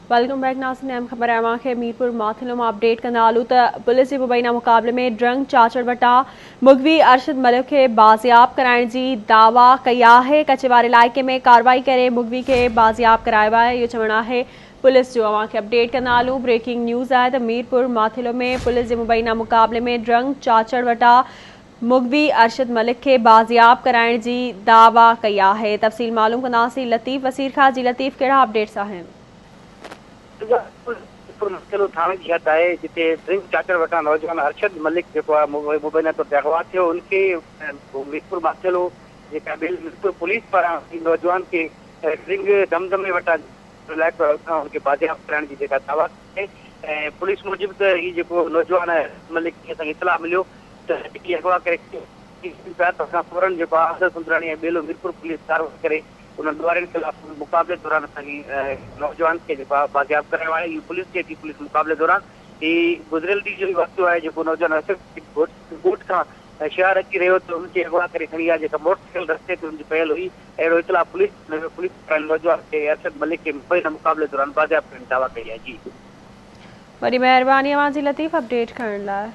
Welcome back नाज़रीन। अहम ख़बर है के मीरपुर माथिलो में अपडेट कंदालू तो पुलिस के मुबैना मुकाबले में ड्रंग चाचड़ वटा मुगवी अरशद मलिक के बाजियाब कराइण जी दावा कया है। कचेवार इलाके में कार्रवाई करे मुगवी के बाजियाब कराया है, यो चवण है पुलिस जो। अवां के अपडेट कंदालू। ब्रेकिंग न्यूज़ है तो मीरपुर माथिलो में पुलिस के मुबैना मुकाबले में ड्रंग चाचड़ वटा मुगवी अरशद मलिक के बाजियाब कराइण जी दावा कया है। तफसील मालूम कंदासीं लतीफ़ वसीर खां। जी लतीफ़, कहिड़ा अपडेट्स आहिनि? थाने की हद है जिते ड्रिंक चाचड़ वटा नौजवान अरशद मलिक मुबैना तो अगवा थे उनके मीरपुर माथेलो मीरपुर पुलिस पारां नौजवान के ड्रिंक दमदमे वटा उनके बाजियाब कराइण जी दावा है। पुलिस मूजिब तो ये नौजवान मलिक इतला मिलो तो अगवा करे फौरन आदर सुंदरानी बेलो मीरपुर पुलिस कार्रवाई करे उन द्वारे के खिलाफ मुकाबले दौरान नौजवान के बाजियाब कराया है। ये पुलिस के पुलिस मुकाबले दौरान ये गुजरियल डी जो वक्त है जो नौजवान गोट का शहर अची रो तो उनके अगवा करे खड़ी है मोटरसाइकिल रस्ते ते उनकी पहल हुई। अड़ो इतला पुलिस नौजवान के अरशद मलिक के मुकाबले दौरान बाजियाब करने दावा कई है। जी बड़ी मेहरबानी अवां जी लतीफ़ अपडेट करण लाइ।